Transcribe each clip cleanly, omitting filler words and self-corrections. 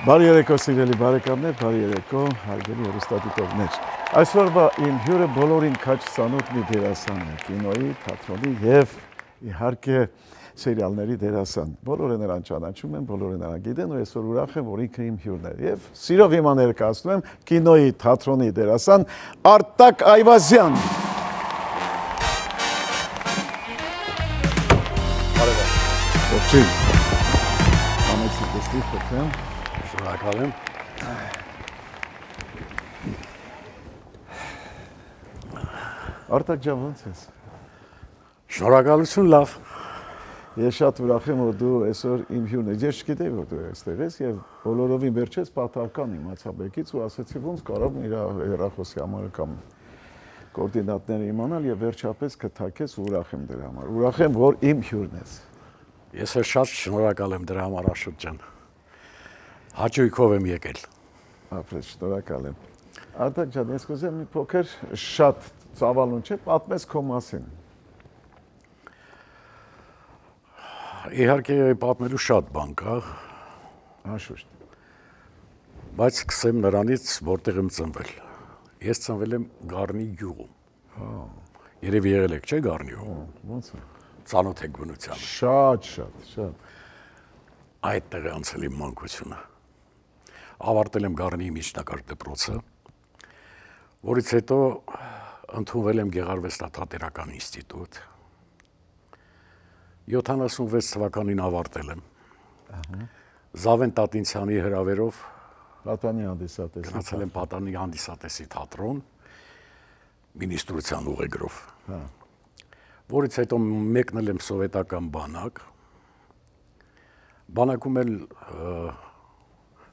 Բարի երեկո սիրելի բարեկամներ, բարի երեկո հարգելի հեռուստադիտողներ։ Այսօրվա իմ հյուրը բոլորին քաչ ծանոթ մի դերասան է, կինոյի, թատրոնի եւ իհարկե սերիալների դերասան։ Բոլորը նրան ճանաչում են, բոլորը նրան գիտեն ու այսօր ուրախ եմ, որ ինքը իմ հյուրն է։ Եվ սիրով հիմա ներկայացնում եմ կինոյի, թատրոնի դերասան Արտակ Այվազյան։ Ողջույն։ Համեցեք դեպի խփեմ։ Շնորհակալ եմ։ Արտակ ջան, ո՞նց ես։ Շնորհակալություն, լավ։ Ես շատ ուրախ եմ, որ դու այսօր իմ հյուրն ես։ Ես չգիտեի, որ դու այստեղ ես եւ բոլորովին վերջից պատահական իմացա բեկից ու ասացի ոնց կարող իր հեռախոսի համարը կամ կոորդինատները իմանալ եւ վերջապես կթակես ու ուրախ եմ դրա համար։ Ուրախ եմ, որ իմ հյուրն ես։ Ես էլ շատ շնորհակալ եմ դրա համար, Աշոտ ջան։ Հաճույքով եմ եկել։ Ապրես, շնորհակալ եմ։ Արտակ ջան, ես կուզեմ մի փոքր շատ ծավալուն չէ, պատմես քո մասին։ Իհարկե պատմելու շատ բան կա, Անշուշտ։ բայց սկսեմ նրանից, որտեղ եմ ծնվել։ Ես ծնվել եմ Գառնի գյուղում։ Հա։ Երևի եղել եք, չէ՞ Գառնիում։ Ո՞նց է։ Ծանոթ եք բնությանը։ Շատ։ Այդտեղ է անցել իմ մանկությունը։ Ավարտել եմ Գառնիի միջնակարգ դպրոցը, որից հետո ընդունվել եմ Գեղարվեստատատերական ինստիտուտ։ 76 թվականին ավարտել եմ։ Զավեն Տատինցյանի հրավերով Պատանի հանդիսատես։ գնացել եմ Պատանի հանդիսատեսի թատրոն մինիստրության ուղեգրով։ Հա։ Որից հետո մեկնել եմ սովետական բանակ։ Բանակում էլ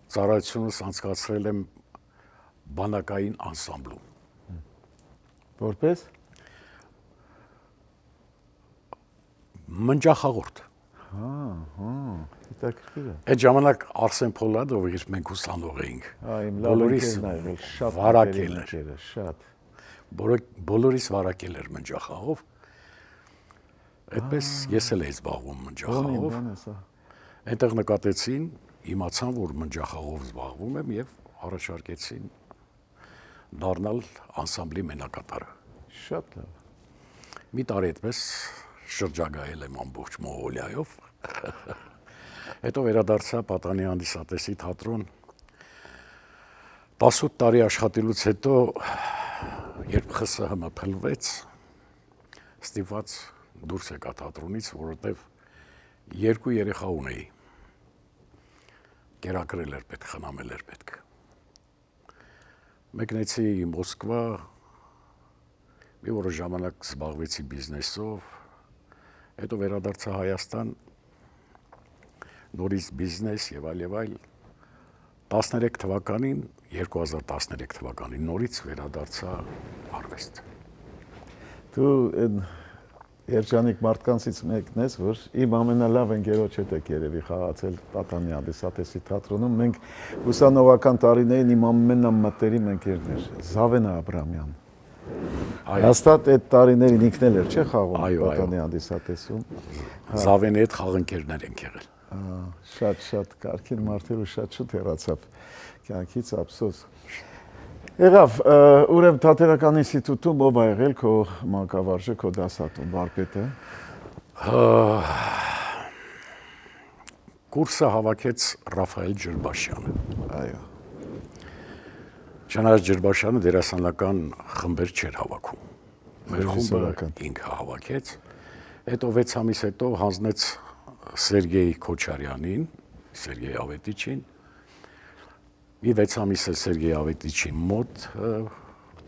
ծառայությունս անցկացրել եմ բանակային անսամբլում։ Որպես Մնջախաղորդ։ Հա, հետաքրքիր է։ Այդ ժամանակ Արսեն Փոլադով իր մենք ուսանող էինք։ Իմ Բոլորիս շատ վարակել էր։ Շատ։ Բոլորիս վարակել էր մնջախաղով։ Այդպես ես էլ էի զբաղվում մնջախաղով։ Այնտեղ նկատեցին, իմացան, որ մնջախաղով զբաղվում եմ եւ առաջարկեցին դառնալ անսամբլի մենակատարը։ Շատ լավ։ Մի տարի այդպես շրջագայել եմ ամբողջ Մոնղոլիայով։ Հետո վերադարձա Պատանի հանդիսատեսի թատրոն։ 18 տարի աշխատելուց հետո, երբ ԽՍՀՄ փլվեց, ստիպված դուրս եկա թատրոնից, որովհետև 2 երեխա ունեի։ Կերակրել էր պետք, խնամել էր պետք։ Մեկնեցի Մոսկվա, մի որոշ ժամանակ զբաղվեցի բիզնեսով, հետո վերադարձա Հայաստան, նորից բիզնես եւ այլ։ 13 թվականին, 2013 թվականին նորից վերադարձա արվեստ։ Դու երջանիկ մարդկանցից մեկն ես, որ իմ ամենալավ ընկերոջ հետ եք երևի խաղացել Պատանի հանդիսատեսի թատրոնում։ Մենք ուսանողական տարիներին իմ ամենամտերիմ ընկերն էր Զավեն Աբրամյան։ Հաստատ այդ տարիներին ինքն էլ էր, չէ՞ խաղում Պատանի հանդիսատեսում։ Զավենի հետ խաղընկերներ ենք եղել։ Շատ կարքին մարդերը շատ շուտ հեռացավ կյանքից, ափսոս։ Եղավ, ուրեմն Թատերական ինստիտուտում ով ա եղել քո մանկավարժը, քո դասատուն, վարպետը։ Կուրսը հավաքեց Ռաֆայել Ջրբաշյանը։ Այո։ Չնայած Ջրբաշյանը դերասանական խմբեր չէր հավաքում։ Մեր խումբը ինքը հավաքեց։ Հետո 6 ամիս հետո հանձնեց Սերգեյ Քոչարյանին, Սերգեյ Ավետիչին։ Մի 6 ամիս է Սերգեյ Ավետիչի մոտ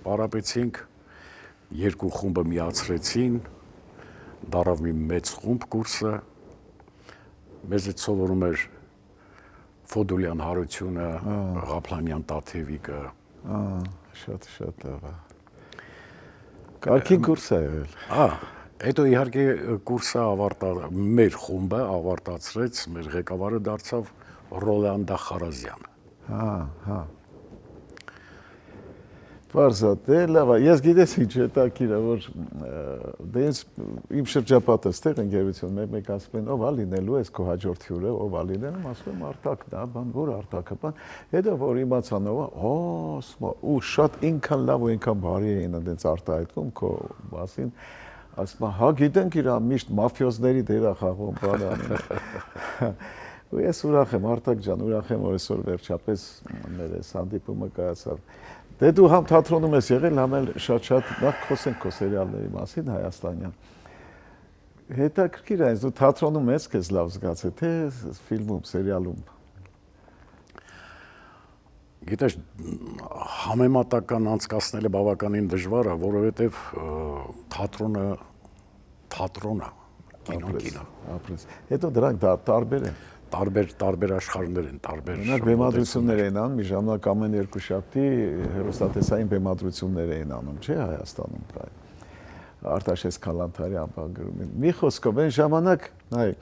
պարապեցինք, 2 խումբը միացրեցին, դարավ մի մեծ խումբ կուրսը, մեզ հետ սովորում էր Ֆոդուլյան Հարությունը, Ղափլանյան Տաթևիկը։ Շատ լավ է։ Կարքին կուրս է եղել։ Հետո իհարկե կուրսը մեր խումբը ավարտացրեց, մեր ղեկավարը դարձավ Ռոլանդա Խարազյանը։ Վարզատ է, լավ, ես գիտես ինչ հետաքրքիր է, որ դե իմ շրջապատը ստեղ ընկերություն մեկ ասում են, ով է լինելու այս քո հաջորդ հյուրը, ով է լինելու, ասում եմ Արտակն է, բան, որ Արտակը, բան, հետո որ իմացան ով է, ու շատ ինքան լավ ու ինքան բարի էին այնտենց արտահայտվում քո մասին, ասում եմ, հա գիտենք իր միշտ մաֆիոզների դեր է խաղում, բան անում։ Ու ես ուրախ եմ, Արտակ ջան, ուրախ եմ, որ այսօր վերջապես մեր այս հանդիպումը կայացավ։ Դե դու համ թատրոնում ես եղել, համ էլ շատ նախ խոսենք քո սերիալների մասին հայաստանյան։ Հետաքրքիր է, դու թատրոնում ես քեզ լավ զգացել, թե ֆիլմում, սերիալում։ Գիտես, համեմատական անցկացնելը բավականին դժվար է, որովհետև թատրոնը, կինո։ Ապրես։ Հետո դրանք տարբեր են։ Տարբեր աշխարհներ են, տարբեր։ Օրինակ բեմադրություններ էին անում, մի ժամանակ ամեն երկուշաբթի հեռուստատեսային բեմադրություններ էին անում, չէ՞ Հայաստանում կայ։ Արտաշես Քալանթարյան բան գրում են։ Մի խոսքով այն ժամանակ, այ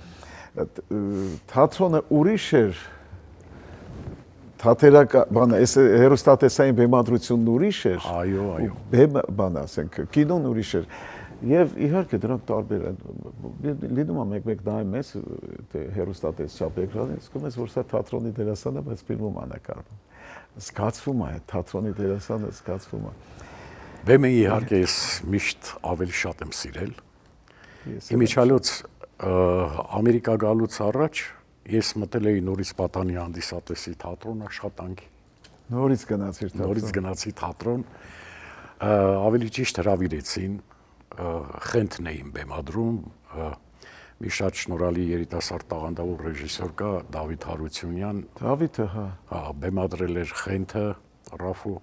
թատրոնը ուրիշ էր, թատերական բանը, այս հեռուստատեսային բեմադրությունն ուրիշ էր։ Այո։ Բեմ բան ասենք, կինոն ուրիշ էր։ Եվ իհարկե դրանք տարբեր են։ Լինում է մեկ նայում ես հեռուստատեսչապ էկրանին, զգում ես, որ սա թատրոնի դերասան է, բայց ֆիլմում է նկարվում։ Զգացվում է, թատրոնի դերասանը զգացվում է։ Բեմը իհարկե ես միշտ ավելի շատ եմ սիրել։ Իմիջիալոց Ամերիկա գալուց առաջ ես մտել էի Նորից Պատանի հանդիսատեսի թատրոն աշխատանքի։ Նորից գնացի թատրոն։ Ավելի ճիշտ հրավիրեցին, Խենթն էին բեմադրում, մի շատ շնորհալի երիտասարդ տաղանդավոր ռեժիսոր կա Դավիթ Հարությունյան։ Դավիթը, հա, բեմադրել էր Խենթը, Ռաֆու,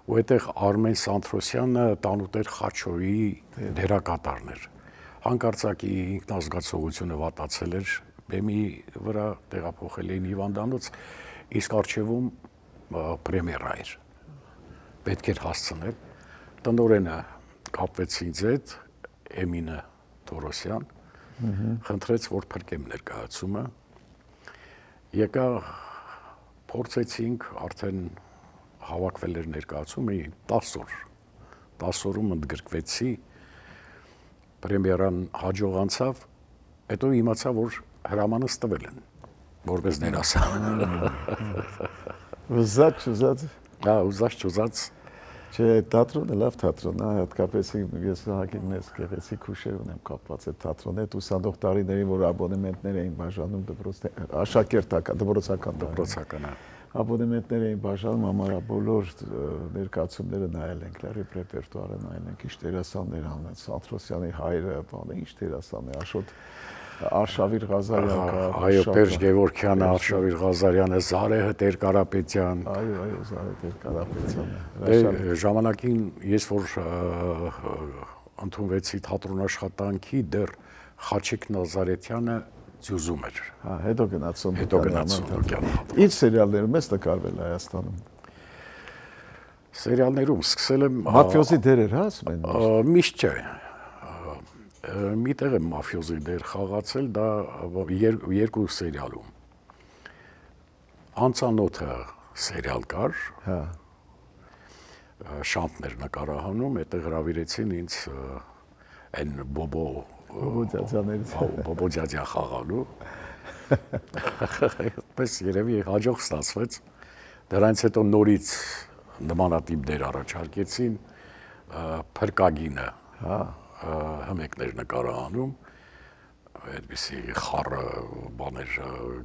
ու այդտեղ Արմեն Սանթրոսյանը Տանուտեր Խաչոյի դերակատարն էր։ Հանկարծակի ինքնազգացողությունը վատացել էր, բեմի վրա տեղափոխել էին հիվանդանոց, իսկ առջևում պրեմիերա էր։ Պետք էր հասցնել։ Տնօրենը կապվեց ինձ հետ, Էմինե Թորոսյան, խնդրեց, որ փրկեմ ներկայացումը։ Եկա, փորձեցինք, արդեն հավաքվել էր ներկայացումը 10 օր։ 10 օրում ընդգրկվեցի, պրեմիերան հաջող անցավ, հետո իմացա, որ հրամանս տվել են, որպես դերասան։ Ուզած։ Հա, ուզած։ Չէ, թատրոնը լավ թատրոն է, հատկապես ես հակին մեծ գեղեցիկ հուշեր ունեմ կապված այդ թատրոնի հետ, ուսանող տարիներին, որ աբոնեմենտներ էին բաժանում դպրոցական, աբոնեմենտներ էին բաժանում, համարյա բոլոր ներկայացումները նայել ենք, ռեպերտուարը նայել ենք, ինչ դերասաններ անեն, Սանթրոսյանի հայրը, բանը, ինչ դերասաններ, Աշոտ Արշավիր Ղազարյան կա։ Այո, Պերճ Գևորգյանը, Արշավիր Ղազարյանը, Զարեհը Տեր Կարապետյան։ Այո, Զարեհը Տեր Կարապետյանը։ Դե ժամանակին ես որ ընդունվեցի թատրոն աշխատանքի, դեռ Խաչիկ Նազարեթյանը ձյուզում էր։ Հա, հետո գնաց Սոնդոկյան։ Ինչ սերիալներում ես նկարվել Հայաստանում։ Սերիալներում սկսել եմ մաֆիոզի դերեր, հա, ասում են։ Միշտ չէ։ Մի տեղ եմ մաֆիոզի դեր խաղացել, դա երկու սերիալում։ Անծանոթը սերիալ կար, Շանտներ նկարահանում, այդտեղ հրավիրեցին ինձ այն Բոբոջաջա խաղալու։ Այդպես երևի հաջող ստացվեց։ Դրանից հետո նորից նմանատիպ դեր առաջարկեցին, Փրկագինը, հմեկներ նկարահանում, այդպիսի խառը բաներ,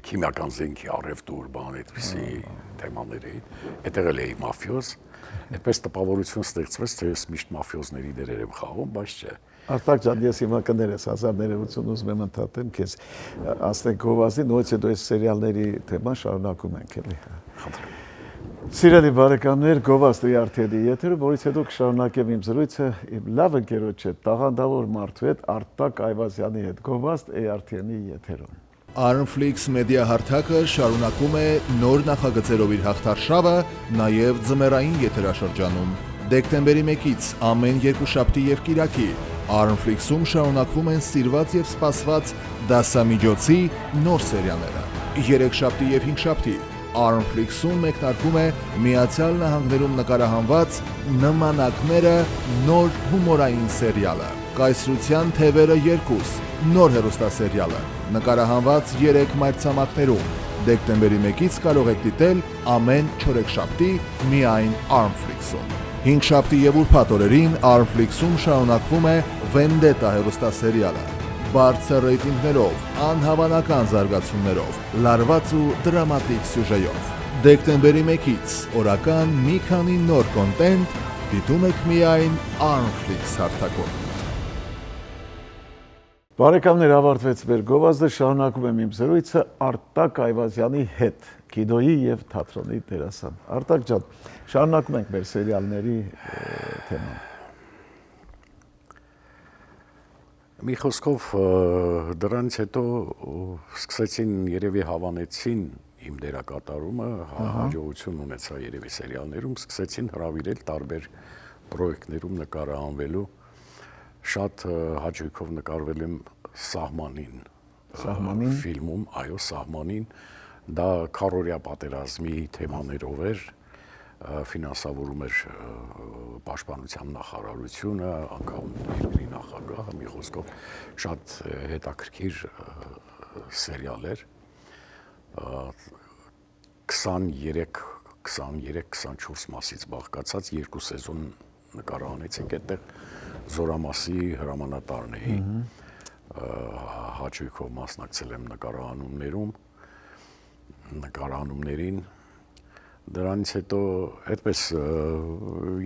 քիմիական զենքի առևտուր, բան, այդպիսի թեմաներ էին, այդտեղ էլ էի մաֆիոզ, այդպես տպավորություն ստեղծվեց, թե ես միշտ մաֆիոզների դերեր եմ խաղում, բայց չէ։ Արտակ ջան, ես հիմա կներես 1980 ուզում եմ ընդհատեմ քեզ, ասենք գովազդի, նույնիսկ հետո այս սերիալների թեման շարունակում ենք էլի։ Խնդրեմ։ Սիրելի բարեկամներ, գովազդի արդյունքի եթերը, որից հետո կշարունակեմ իմ զրույցը իմ լավ ընկերոջ հետ, տաղանդավոր մարդու հետ, Արտակ Այվազյանի հետ, գովազդ ARTN-ի եթերում։ Armflix Media հարթակը շարունակում է նոր նախագծերով իր հաղթարշավը, նաև ձմեռային եթերաշրջանում։ Դեկտեմբերի 1-ից ամեն երկուշաբթի և կիրակի Armflix-ում շարունակվում են սիրված և սպասված դասամիջոցի նոր սերիալները։ Երեքշաբթի և հինգշաբթի Armflix-ում մեկնարկում է Միացյալ Նահանգներում նկարահանված «Նմանակները» նոր հումորային սերիալը։ Կայսրության թևերը 2 նոր հեռուստասերիալը նկարահանված 3 մայրցամաքներում։ Դեկտեմբերի 1-ից կարող եք դիտել ամեն չորեքշաբթի միայն Armflix-ում։ 5 շաբթի եւ ուրբաթ օրերին Armflix-ում շարունակվում է Vendetta հեռուստասերիալը։ Բարձր ռեյտինգներով, անհավանական զարգացումներով, լարված ու դրամատիկ սյուժեով։ Դեկտեմբերի 1-ից օրական մի քանի նոր կոնտենտ դիտում եք միայն Armflix հարթակում։ Բարեկամներ, ավարտվեց մեր գովազդը, շարունակում եմ իմ զրույցը Արտակ Այվազյանի հետ, կինոյի եւ թատրոնի դերասան։ Արտակ ջան, շարունակում ենք մեր սերիալների թեման։ Մի խոսքով դրանից հետո սկսեցին երևի հավանեցին իմ դերակատարումը, հաջողություն ունեցա երևի սերիալներում, սկսեցին հրավիրել տարբեր պրոյեկտներում նկարահանվելու, շատ հաճույքով նկարվել եմ Սահմանին ֆիլմում, այո, Սահմանին, դա քառօրյա պատերազմի թեմաներով էր, ֆինանսավորում էր պաշտպանության նախարարությունը, անգամ երկրի նախագահը, մի խոսքով շատ հետաքրքիր սերիալ էր, 23-24 մասից բաղկացած 2 սեզոն նկարահանեցինք, այդտեղ Զորամասի հրամանատարն էի, հաճույքով մասնակցել եմ նկարահանումներին, դրանից հետո այդպես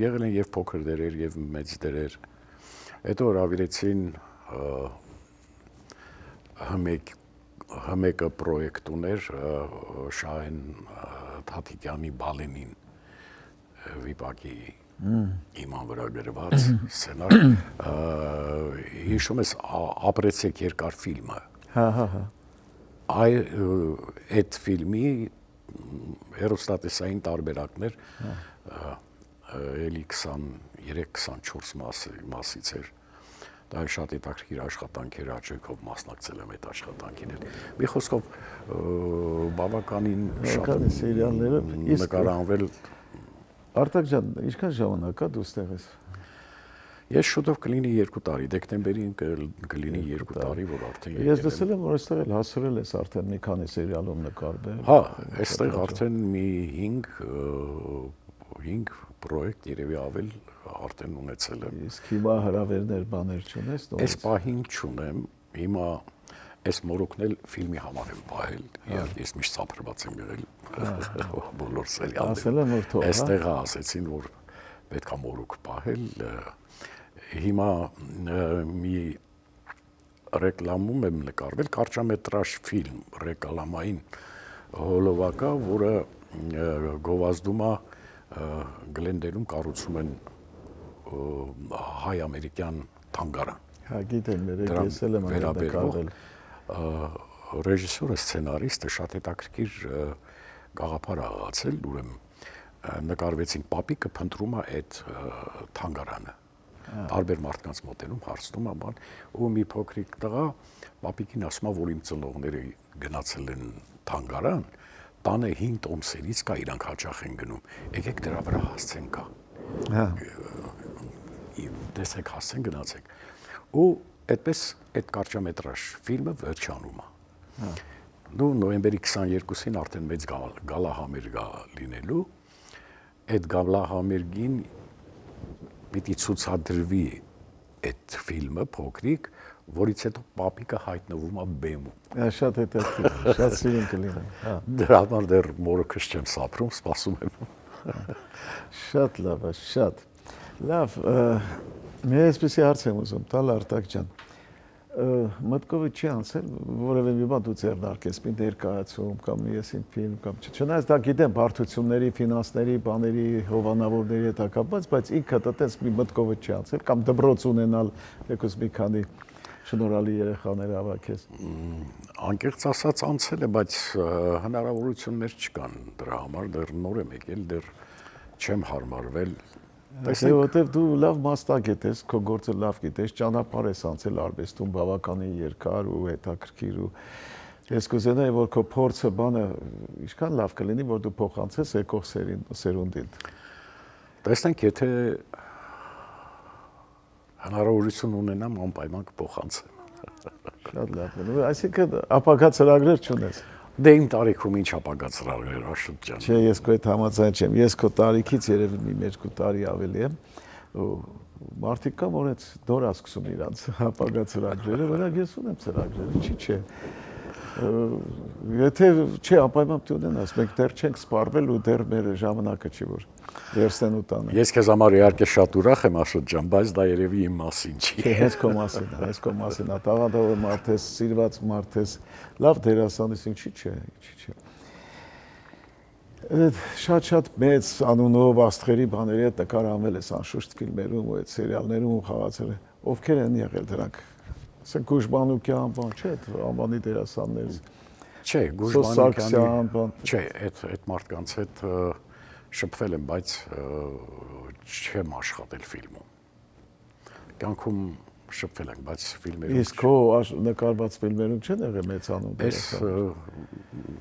եղել են եւ փոքր դերեր եւ մեծ դերեր, հետո հրավիրեցին Հմեկը պրոյեկտ ուներ Շահեն Թաթիկյանի Բալենին վիպակի իման վրա գրված սցենար, հիշում ես ապրեցեք երկար ֆիլմը, այդ ֆիլմի հեռուստատեսային տարբերակներ էլի 23-24 մասից էր, դա շատ հետաքրքիր աշխատանք էր, հաճույքով մասնակցել եմ այդ աշխատանքին էլ, մի խոսքով բավականին շատ սերիալները նկարահանվել։ Արտակ ջան, ինչքան ժամանակ է դու ստեղ ես։ Ես շուտով կլինի 2 տարի, դեկտեմբերին կլինի 2 տարի, որ արդեն Ես լսել եմ, որ այստեղ էլ հասցրել ես արդեն մի քանի սերիալում նկարվել։ Հա, այստեղ արդեն մի 5 պրոյեկտ երևի ավել արդեն ունեցել եմ։ Իսկ հիմա հրավերներ բաներ չունես։ Այս պահին չունեմ, հիմա այս մորուքն էլ ֆիլմի համար եմ պահել, ես միշտ սափրված եմ եղել բոլոր սերիալներում։ Ասել եմ, որ թող, հա։ Այստեղ ասեցին, որ պետք է մորուք պահել, հիմա մի ռեկլամում եմ նկարվել, կարճամետրաժ ֆիլմ, ռեկլամային հոլովակա, որը գովազդում է Գլենդերում կառուցում են հայ-ամերիկյան թանգարան։ Հա, գիտեմ, ես էլ եմ նկարվել։ Ռեժիսորը, սցենարիստը շատ հետաքրքիր գաղափար ա աղացել, ուրեմն նկարվեցին պապիկը փնտրում է այդ թանգարանը, տարբեր մարդկանց մոտենում, հարցնում է բան, ու մի փոքրիկ տղա պապիկին ասում է, որ իմ ծնողները գնացել են թանգարան, տանը 5 տոմսերից կա, իրանք հաճախ են գնում, եկեք դրա վրա հասցեն կա, տեսեք հասցեն գնացեք, ու այդպես այդ կարճամետրաժ ֆիլմը վերջանում է։ Նու նոյեմբերի 22-ին արդեն մեծ գալահամերգ լինելու, այդ գալահամերգին պիտի ցուցադրվի այդ ֆիլմը փոքրիկ, որից հետո պապիկը հայտնվում է բեմում։ Շատ հետաքրքիր, շատ սիրուն կլինի։ Դրա համար դեռ մորուքս չեմ սափրում, սպասում եմ։ Շատ լավ է, շատ։ Լավ, մի այսպեսի հարց եմ ուզում տալ Արտակ ջան։ Մտքովը չի անցել, որևէ մի բան դու ձեռնարկես, մի ներկայացում կամ միեսին ֆիլմ կամ չնայած դա գիտեմ բարդությունների, ֆինանսների, բաների, հովանավորների հետ կապված, բայց ինքդ այդպես մի մտքովը չի անցել կամ դպրոց ունենալ, եկուս մի քանի շնորհալի երեխաներ հավաքես։ Անկեղծ ասած անցել է, բայց հնարավորություններ չկան դրա համար, դեռ նոր եմ եկել, դեռ չեմ հարմարվել։ Որովհետև դու լավ մասնագետ ես, քո գործը լավ գիտես, ճանապարհ ես անցել արվեստում բավականին երկար ու հետաքրքիր ու Ես կուզենայի, որ քո փորձը բանը ինչքան լավ կլինի, որ դու փոխանցես եկող սերունդին։ Տեսնենք, եթե հնարավորություն ունենամ, անպայման կփոխանցեմ։ Շատ լավ է։ Այսինքն ապագա ծրագրեր չունես։ Դե իմ տարիքում ինչ ապագա ծրագրեր Աշոտ ջան։ Չէ, ես քո հետ համաձայն չեմ։ Ես քո տարիքից երևի մի 1-2 տարի ավելի եմ։ Մարդիկ կան, որ այդ նոր ասկսում իրանց ապագա ծրագրերը, որակ ես ունեմ ծրագրերը, չի չէ։ Եթե չէ, անպայման դու ունենաս, մենք դեռ չենք սպառվել ու դեռ մեր ժամանակը չի որ վերստեն ու տանը։ Ես քեզ համար իհարկե շատ ուրախ եմ Աշոտ ջան, բայց դա երևի իմ մասին չի։ Չէ, հենց քո մասին է, տաղանդավոր մարդ ես, սիրված մարդ ես, լավ դերասան ես, ինչի՞ չէ։ Շատ մեծ անունով աստղերի բաների հետ նկարահանվել ես անշուշտ ֆիլմերում ու այդ սերիալներում ու խաղացել ովքեր են եղել դրանք։ Ասենք Գուժբանուկյան բան, չէ, անվանի դերասաններից։ Չէ, Գուժբանուկյան բան։ Չէ, այդ մարդկանց հետ շփվել եմ, բայց չեմ աշխատել ֆիլմում։ Կյանքում շփվել ենք, բայց ֆիլմերում։ Իսկ քո նկարված ֆիլմերում չեն եղել մեծանում դերասաններ։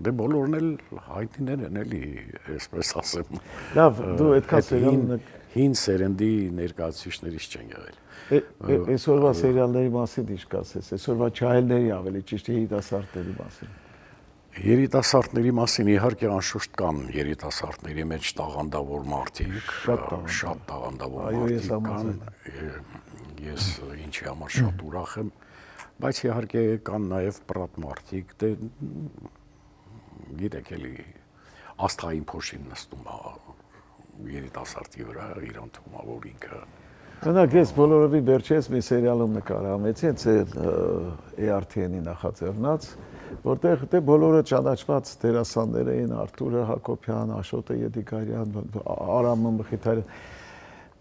Դե բոլորն էլ հայտնիներ են էլի, այսպես ասեմ։ Լավ, դու այդքան սերիալ հին սերնդի ներկայացուցիչներից չեն եղել։ Այսօրվա սերիալների մասին ինչ կասես, այսօրվա չայելների ավելի ճիշտ երիտասարդների մասին։ Երիտասարդների մասին իհարկե անշուշտ կան երիտասարդների մեջ տաղանդավոր մարդիկ, շատ տաղանդավոր մարդիկ կան։ Ես ինչի համար շատ ուրախ եմ, բայց իհարկե կան նաև պրատ մարդիկ, դե գիտեք էլի աստղային փոշին նստում երիտասարդի վրա իրան թվում է որ ինքը Մենակ ես բոլորովին վերջերս մի սերիալում նկարահանեցի, հենց ARTN-ի նախաձեռնած, որտեղ դե բոլորը ճանաչված դերասաններ էին, Արթուրը Հակոբյան, Աշոտը Եդիգարյան, Արամը Մխիթարյան,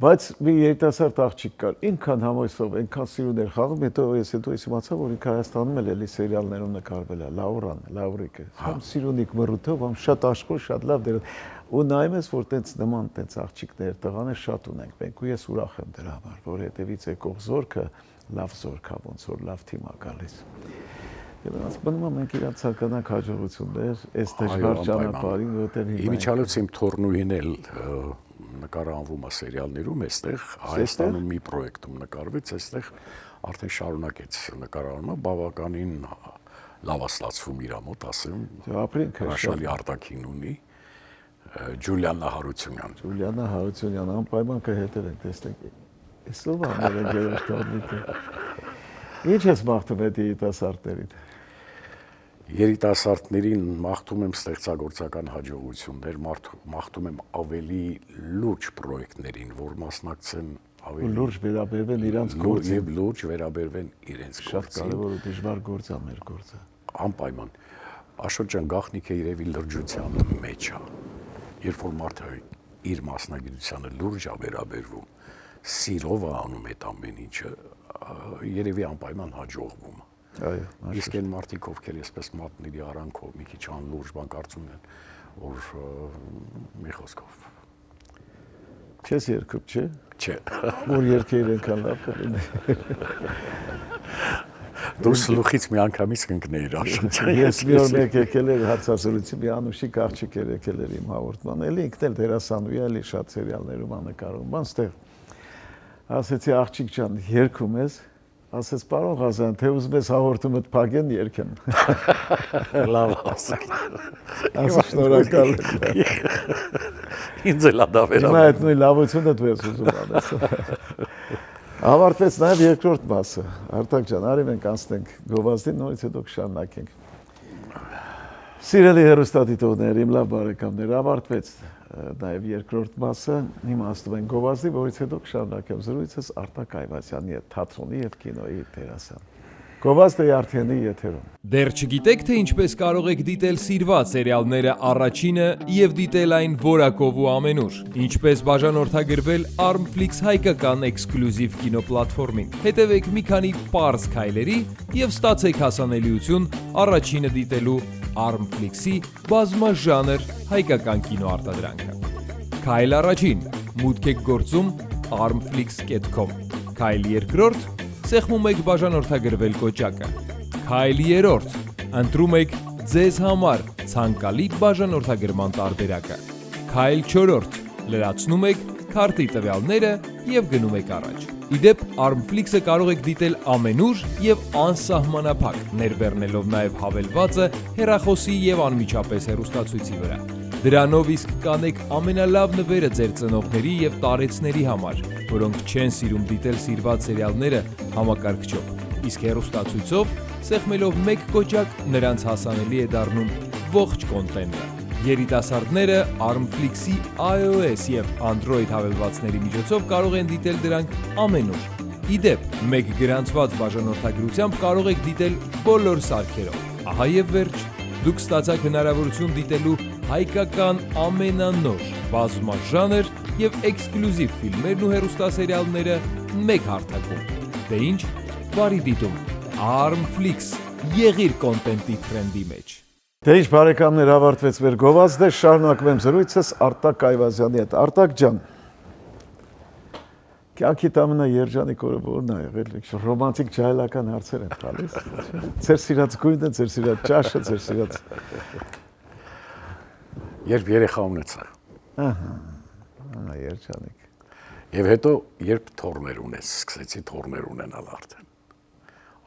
բայց մի երիտասարդ աղջիկ կար, ինքան համոյսով, այնքան սիրուն էր խաղում, հետո ես իմացա, որ ինքը Հայաստանում էլ էլի սերիալներում նկարվել է, Լաուրիկը, համ սիրունիկ մռութով, համ շատ աշխույժ, շատ լավ դեր ու նայում ես, որ տենց նման տենց աղջիկներ, տղաներ շատ ունենք մենք ու ես ուրախ եմ դրա համար, որ հետևից եկող զորքը լավ զորք է, ոնց որ լավ թիմ է գալիս։ Դրանց բնում եմ մենք իրանց ցանկանանք հաջողություններ, այս դժվար ճանապարհին, որտեղ Իմիջալոց իմ թորնուհին էլ նկարահանվում է սերիալներում, այստեղ Հայաստանում մի պրոյեկտում նկարվեց, այստեղ արդեն շարունակեց նկարահանումը, բավականին լավ ստացվում իր մոտ, ասեմ, հրաշալի արտաքին ունի։ Ջուլիանա Հարությունյան, անպայման կհետևենք, տեսնենք, այսով ամերը գերոշ տորնիկը։ Ինչ ես մաղթում այդ երիտասարդներին։ Երիտասարդներին մաղթում եմ ստեղծագործական հաջողություններ, մաղթում եմ ավելի լուրջ պրոյեկտներին, որ մասնակցեն ավելի լուրջ վերաբերվեն իրենց գործին եւ լուրջ վերաբերվեն իրենց գործին։ Շատ կարևոր ու դժվար գործ է մեր գործը։ Անպայման։ Աշոտ ջան, գաղտնիքը երևի լրջության մեջ է։ Երբ որ մարդը իր մասնագիտությանը լուրջ է վերաբերվում, սիրով է անում այդ ամեն ինչը, երևի անպայման հաջողվում է։ Այո, իսկ այն մարդիկ, ովքեր այսպես մատնելի արանքով մի քիչ անլուրջ բան կարծում են, որ մի խոսքով չես երկում, չէ։ Չէ։ Որ երկեր ենքան լավ կլինի։ Դու սլուխից մի անգամից կընկնեիր Աշոտ։ Ես մի օր մեկ եկել էր հարցազրույցի, մի անուշիկ աղջիկ էր եկել էր իմ հաղորդման, էլի ինքն էլ դերասանուհի է, էլի շատ սերիալներում ա նկարում, բան ստեղ։ Ասեցի աղջիկ ջան, երգում ես, ասեց պարոն Ղազարյան, թե ուզում ես հաղորդումդ փակեն երգեմ։ Լավ ասեք։ Ասա շնորհակալ։ Ինձ էլ ադավ էր։ Հիմա այդ նույն լավությունը դու ես ուզում անես։ Ավարտվեց նաև երկրորդ մասը։ Արտակ ջան, արի մենք անցնենք գովազդին, նորից հետո կշարունակենք։ Սիրելի հեռուստադիտողներ, իմ լավ բարեկամներ, ավարտվեց նաև երկրորդ մասը, հիմա ասում ենք գովազդի, որից հետո կշարունակեմ զրույցս Արտակ Այվազյանի հետ, թատրոնի եւ կինոյի դերասան։ Գովազդը ARTN-ի եթերում։ Դեռ չգիտեք, թե ինչպես կարող եք դիտել սիրված սերիալները առաջինը եւ դիտել այն որակով ու ամենուր։ Ինչպես բաժանորդագրվել Armflix հայկական էքսկլյուզիվ կինոպլատֆորմին։ Հետևեք մի քանի պարզ քայլերի եւ ստացեք հասանելիություն առաջինը դիտելու Armflix-ի բազմաժանր հայկական կինոարտադրանքը։ Քայլ առաջին՝ մուտք եք գործում armflix.com։ Քայլ երկրորդ՝ սեղմում եք բաժանորդագրվել կոճակը։ Քայլ երրորդ՝ Ընտրում եք ձեզ համար ցանկալի բաժանորդագրման տարբերակը։ Քայլ 4. Լրացնում եք քարտի տվյալները եւ գնում եք առաջ։ Իդեպ Armflix-ը կարող եք դիտել ամենուր եւ անսահմանափակ, ներբեռնելով նաեւ հավելվածը հեռախոսի եւ անմիջապես հեռուստացույցի վրա։ Դրանով իսկ կանեք ամենալավ նվերը ձեր ծնողների եւ տարեցների համար, որոնք չեն սիրում դիտել սիրված սերիալները համակարգչով։ Իսկ հեռուստացույցով սեղմելով մեկ կոճակ նրանց հասանելի է դառնում ողջ կոնտենտը։ Երիտասարդները Armflix-ի iOS եւ Android հավելվածների միջոցով կարող են դիտել դրանք ամենուր։ Իդեպ, մեկ գրանցված բաժանորդագրությամբ կարող եք դիտել բոլոր սարքերով։ Ահա եւ վերջ, դուք ստացաք հնարավորություն դիտելու հայկական ամենանոր բազմաժանր եւ էքսկլյուզիվ ֆիլմերն ու հեռուստասերիալները մեկ հարթակում։ Դե ինչ, բարի դիտում։ Armflix, եղիր կոնտենտի թրենդի մեջ։ Դե ինչ բարեկամներ, ավարտվեց մեր գովազդը, շարունակում եմ զրույցս Արտակ Այվազյանի հետ։ Արտակ ջան, կյանքիդ ամենաերջանիկ օրը որն է եղել, ռոմանտիկ ջահելական հարցեր են տալիս։ Ձեր սիրած գույնը, ձեր սիրած ճաշը, ձեր սիրած Երբ երեխա ունեցա։ Ահա, երջանիկ։ Եվ հետո երբ թոռներ ունես, սկսեցի թոռներ ունենալ արդեն։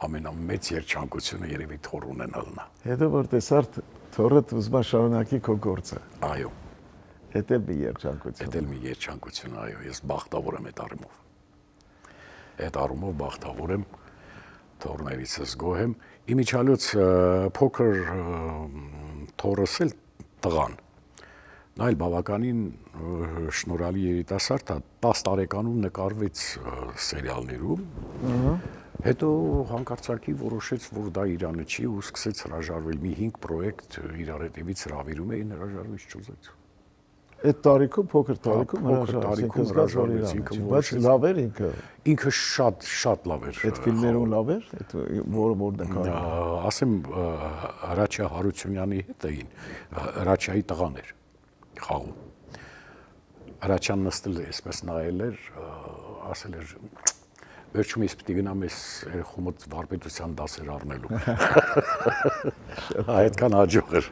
Ամենամեծ երջանկությունը երևի թոռ ունենալն է։ Հետո որ տեսար թոռդ ուզում շարունակի քո գործը։ Այո։ Էդ էլ մի երջանկություն։ Էդ էլ մի երջանկություն, այո, ես բախտավոր եմ այդ առումով։ Այդ առումով բախտավոր եմ, թոռներիցս գոհ եմ։ Իմիջիալոց փոքր թոռս էլ տղան։ Նա էլ բավականին շնորհալի երիտասարդ է, 10 տարեկանում նկարվեց սերիալներում։ Հետո հանկարծակի որոշեց, որ դա իրանը չի ու սկսեց հրաժարվել մի 5 պրոյեկտ իրար հետևից հրավիրում էին, հրաժարվեց չուզեց։ Այդ տարիքում, փոքր տարիքում հրաժարվեց, ինքը բայց լավ էր ինքը։ Ինքը շատ լավ էր։ Այդ ֆիլմերում լավ էր, այդ որ նկարում։ Ասեմ Հրաչյա Հարությունյանի հետ էին, Հրաչյայի տղան էր խաղում։ Հրաչյան նստել էսպես նայել էր, ասել էր վերջում ես պիտի գնամ ես երեխումդ վարպետության դասեր առնելու։ Այդքան հաջող էր։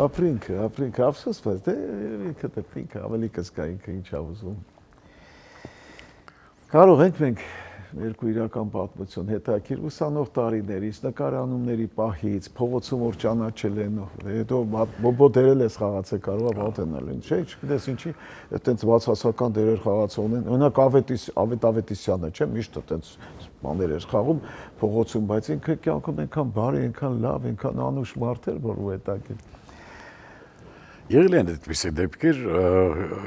Ապրինքը, ափսոս, բայց դե ինքը դեպինքը ավելի կսկա ինքը ինչ ա ուզում։ Կարող ենք մենք երկու իրական պատմություն հետաքրքիր ուսանող տարիներից, նկարանումների պահից, փողոցում որ ճանաչել են, հետո բոբո դերել ես խաղացել, կարող է վատենալ, չէ՞, չգիտես ինչի, այտենց բացասական դերեր խաղացողն են, օրինակ Ավետ Ավետիսյանը, չէ՞, միշտ այտենց բաներ էր խաղում փողոցում, բայց ինքը կյանքում այնքան բարի, այնքան լավ, այնքան անուշ մարդ էր, որ ու հետաքրքիր։ Եղել են այդպիսի դեպքեր,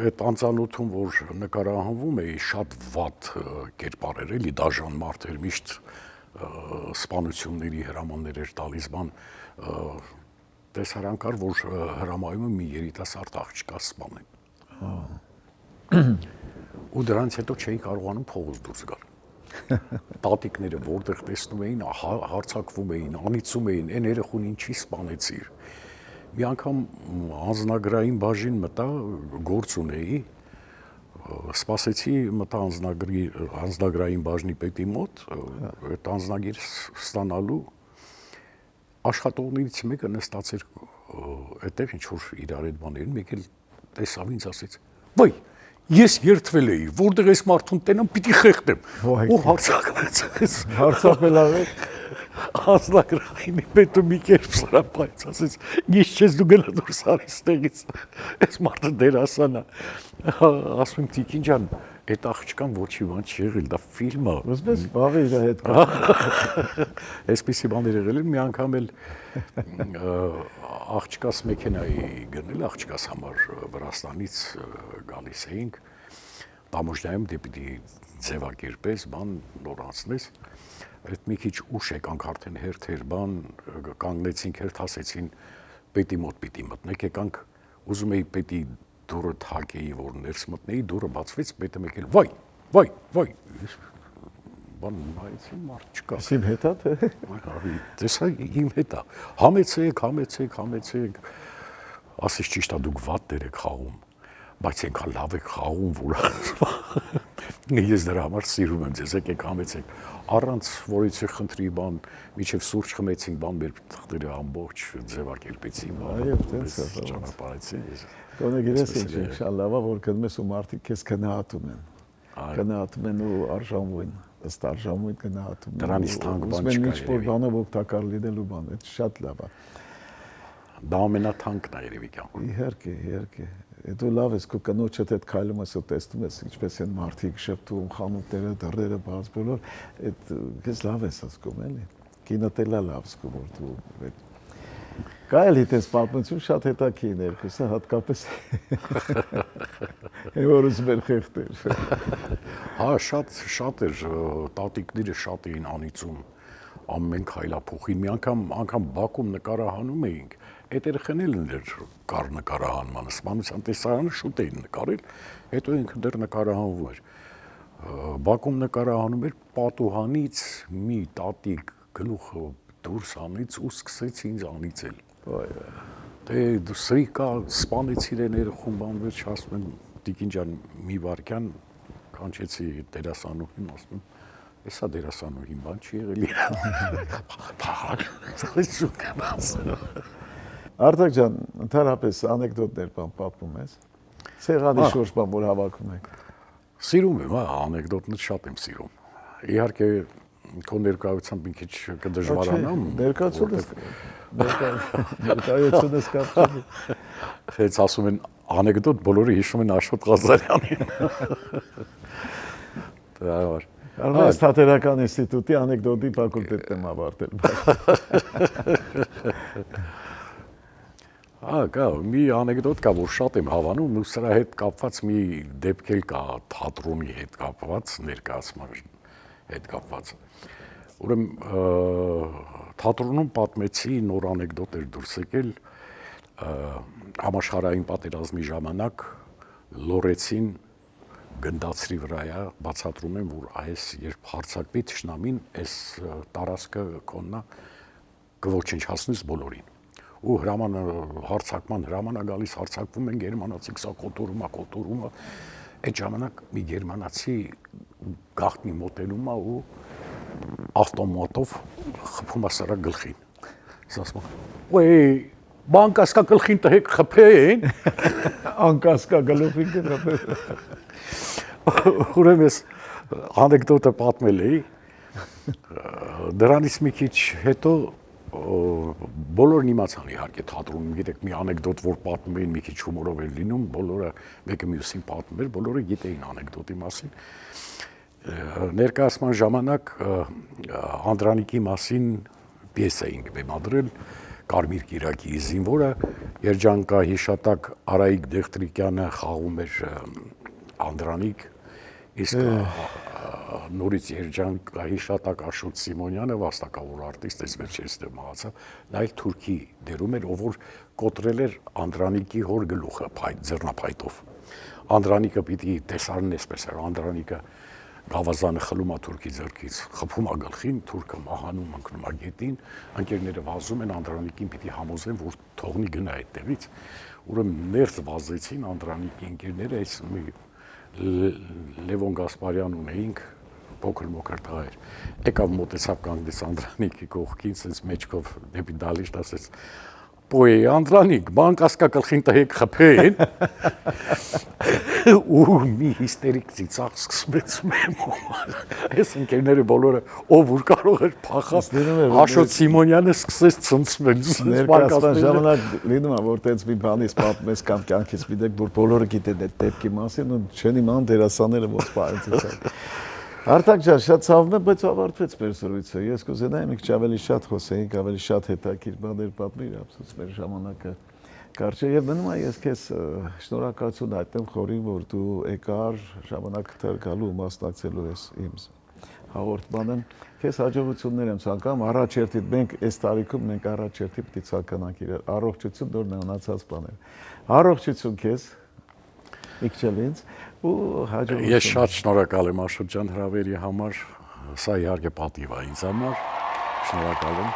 այդ անծանոթում, որ նկարահանվում էի, շատ վատ կերպարեր էլի, դաժան մարդեր, միշտ սպանությունների հրամաններ էր տալիս, բան տեսարան կար, որ հրամայում է մի երիտասարդ աղջկա սպանեն։ Ու դրանից հետո չէի կարողանում փողոց դուրս գալ։ Տատիկները որտեղ տեսնում էին, հարձակվում էին, անիծում էին, այն երեխուն ինչի սպանեցիր։ Մի անգամ անձնագրային բաժին մտա, գործ ունեի, սպասեցի մտա անձնագրային բաժնի պետի մոտ, այդ անձնագիր ստանալու աշխատողներից մեկը նստած էր այդտեղ ինչ-որ իրար այդ բաներին, մեկ էլ տեսավ ինձ ասեց, վայ, ես երդվել էի, որտեղ ես մարդուն տենամ, պիտի խեղդեմ, ու հարցակվեց։ Հարցակվել աղեք։ Անձնագրայինի պետը մի կերպ սրապայց, ասեց, ես չես դու գնա դուրս արիս տեղից, ես մարդը դերասան է, ասում եմ տիկին ջան, այդ աղջկան ոչի բան չի եղել, դա ֆիլմ է։ Ոսպես բաղի իր հետ կա։ Այսպիսի բաներ եղել են, մի անգամ էլ աղջկաս մեքենայի գնել, աղջկաս համար Վրաստանից գալիս էինք, Տամոժնայում դեպի ձևակերպես, բան նոր անցնես, այդ մի քիչ ուշ եկանք արդեն հերթեր բան, կանգնեցինք հերթ ասեցին պետի մոտ պիտի մտնեք, եկանք ուզում էի պետի դուրը թակեի, որ ներս մտնեի, դուրը բացվեց, պետը մեկ էլ վայ, բան նայեցին մարդ չկա։ Իմ հետ է թե։ Տեսա իմ հետ է, համեցեք, ասես ճիշտ է դուք վատ դեր եք խաղում, բայց ենքան լավ եք խաղում, որ Ես դրա համար սիրում եմ ձեզ, եկեք համեցեք։ Առանց որից խնդրի բան, միջև սուրճ խմեցինք, բան մեր թղթերը ամբողջ ձևակերպեցին, ճանապարհեցին։ Գոնե գիտես ինչ, ինշալլահ, որ գնում ես ու մարդիկ քեզ գնահատում են։ Գնահատում են ու արժանվում, ըստ արժանվում գնահատում են։ Դրանից թանկ բան չկա։ Ինչ-որ բանով օգտակար լինելու բան, դա շատ լավ է։ Դա ամենաթանկն է երևի կյանքում։ Իհարկե։ Դու լավ ես քո կնոջդ հետ քայլում ես ու տեսնում ես ինչպես են մարդիկ շփթում, խանութները, դռները բաց բոլոր, այդ քեզ լավ ես ասում էլի։ Կինոդ էլ լավ զգում որ դու Կայելի տես պատմություն շատ հետաքրքիր էր, հուսա հատկապես որ ուզում էր խեղդել։ Հա, շատ էր, տատիկները շատ էին անիծում ամեն քայլափոխին։ Մի անգամ Բաքում նկարահանում էինք, այդ երեխաներն էլ կար նկարահանման, սպանության տեսարանը շուտ էին նկարել, հետո ինքը դեռ նկարահանվում էր։ Բաքում նկարահանում էր պատուհանից մի տատիկ գլուխը դուրս անից ու սկսեց ինձ անիծել։ Դե դու սրիկա սպանեցիր են երախում բան վերջ ասում եմ Տիկին ջան մի վարքյան կանչեցի դերասանուհին ասում Էսա դերասանուհին բան չի եղել Արտակ ջան ընդհանրապես անեկդոտներ բան պատմում ես Սեղանի շուրջ բան որ հավաքում եք Սիրում եմ, հա, անեկդոտներ շատ եմ սիրում Իհարկե քո ներկայությամբ մի քիչ կդժվարանամ ներկայությունս կապչի Հենց ասում են անեկդոտ բոլորը հիշում են Աշոտ Ղազարյանին Դա var Արմես թատերական ինստիտուտի անեկդոտի ֆակուլտետն եմ ավարտել Կա, մի անեկդոտ կա, որ շատ եմ հավանում, ու սրա հետ կապված մի դեպք էլ կա թատրոնի հետ կապված, ներկայացման հետ կապված։ Ուրեմն թատրոնում պատմեցի նոր անեկդոտ էր դուրս եկել համաշխարհային պատերազմի ժամանակ լորեցին գնդացրի վրայա բացատրում են որ այս երբ հարձակվի թշնամին այս տարածքը կոննա կոչնչացնես բոլորին ու հարձակման հրամանա գալիս հարձակվում են գերմանացիք սա կոտորում այդ ժամանակ մի գերմանացի գաղտնի մոտենում է ու ավտոմատով խփում է սրա գլխին ասում է բանկասկա գլխին տհեք խփեն անկասկա գլխին խփեն ուրեմն ես անեկդոտը պատմել էի դրանից մի քիչ հետո բոլորն իմացան իհարկե թատրոնում գիտեք մի անեկդոտ որ պատմում էին մի քիչ հումորով էր լինում բոլորը մեկը մյուսին պատմում էր բոլորը գիտեին անեկդոտի մասին ներկայացման ժամանակ Անդրանիկի մասին պիես էինք բեմադրել Կարմիր կիրակի զինվորը երջանկահիշատակ Արայիկ Դեղտրիկյանը խաղում էր Անդրանիկ իսկ նորից երջանկահիշատակ Աշոտ Սիմոնյանը վաստակավոր արտիստ էս վերջերս դե մահացավ նա էլ թուրքի դերում էր ով որ կոտրել էր Անդրանիկի հոր գլուխը ձեռնափայտով Անդրանիկը պիտի տեսարն էսպես էր Անդրանիկը գավազանը խլում է թուրքի ձեռքից խփում է գլխին թուրքը մահանում ընկնում է գետին ընկերները վազում են Անդրանիկին պիտի համոզեն որ թողնի գնա այդտեղից ուրեմն ներս վազեցին Անդրանիկի ընկերները այս Լևոն Գասպարյան ունեինք փոքր մոքր տղեր եկավ մոտեցավ կանգնեց Անդրանիկի կողքին sense մեջքով դեպի դալիշտ ասեց Պոյ Անդրանիկ բանկասկա գլխին տհեք խփեն ու մի հիստերիկ ծիծաղ սկսվեց այս ընկերները բոլորը ով ուր կարող էր փախած Աշոտ Սիմոնյանը սկսեց ցնցվել ներկայացման ժամանակ լինում է որ տենց մի բանից պատմես կամ կյանքից գիտեք որ բոլորը գիտեն այդ դեպքի մասին ու չեն իման դերասանները ոնց պարենցել Արտակ ջան, շատ ցավում եմ, բայց ավարտվեց մեր զրույցը։ Ես կուզենայի մի քիչ ավելի շատ խոսեինք, ավելի շատ հետաքրքիր բաներ պատմեի, ափսոս մեր ժամանակը կարճ է եւ մնում է ես քեզ շնորհակալություն հայտնեմ խորին, որ դու եկար ժամանակ թարգալու ու մասնակցելու ես իմ հաղորդմանը։ Քեզ հաջողություններ եմ ցանկանում, առաջերտիդ մենք այս տարիքում մենք առաջերտի պիտի ցանկանանք իրար առողջություն, նոր մնացած բաներ։ Առողջություն քեզ։ Իքչելինց ու հաջողություն։ Ես շատ շնորհակալ եմ Աշոտ ջան հրավերի համար, սա իհարկե պատիվ է ինձ համար։ Շնորհակալ եմ։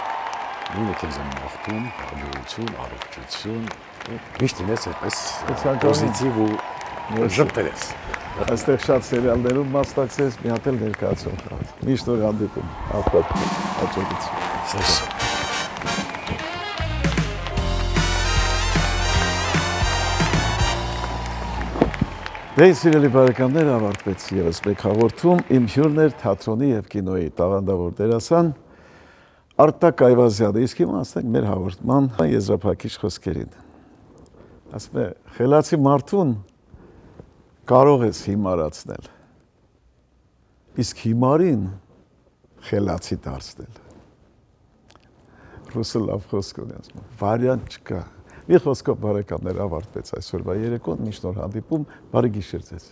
Նույնը քեզ եմ մաղթում, հաջողություն, առողջություն։ Միշտ ինձ այդպես պոզիտիվ ու Ժպտերես։ Այստեղ շատ սերիալներում մասնակցես, մի հատ էլ ներկայացում խաղաց։ Միշտ որ հանդիպում, ապատ հաջողություն։ Սես։ Դե սիրելի բարեկամներ, ավարտվեց ևս մեկ հաղորդում իմ հյուրն էր թատրոնի եւ կինոյի տաղանդավոր դերասան Արտակ Այվազյանը։ Իսկ հիմա ասենք մեր հաղորդման եզրափակիչ խոսքերին։ Ասում է, խելացի մարդուն կարող ես հիմարացնել, իսկ հիմարին խելացի դարձնել։ Ռուսը լավ խոսք ունի, ասում է, վարիանտ չկա։ Մի խոսքով բարեկամներ ավարտվեց այսօրվա երեկոն, միշտ նոր հանդիպում, բարի գիշեր ձեզ։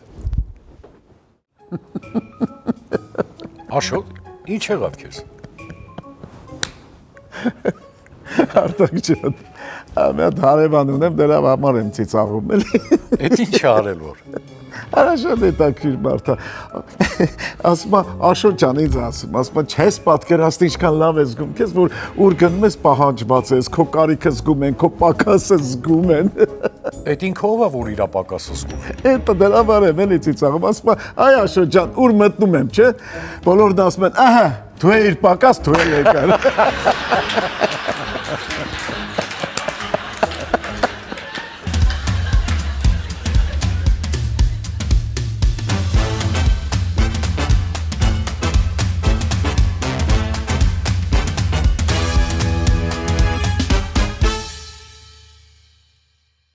Աշոտ, ինչ եղավ քեզ։ Արտակ ջան, ամեն հարևան ունեմ, դրա համար եմ ծիծաղում էլի։ Էդ ինչ արել որ։ Արաշատ հետաքրիր մարդ է։ Ասում է, Աշոտ ջան, ինձ ասում, ասում է, չես պատկերացնի ինչքան լավ ես զգում, քեզ որ ուր գնում ես պահանջված ես, քո կարիքը զգում են, քո պակասը զգում են։ Էդ ինքը ով է որ իր պակասը զգում։ Էդ դրա համար եմ էլի ծիծաղում, ասում է, այ Աշոտ ջան, ուր մտնում եմ, չէ։ Բոլորն ասում են, ահա, դու ես իր պակաս, դու ես եկար։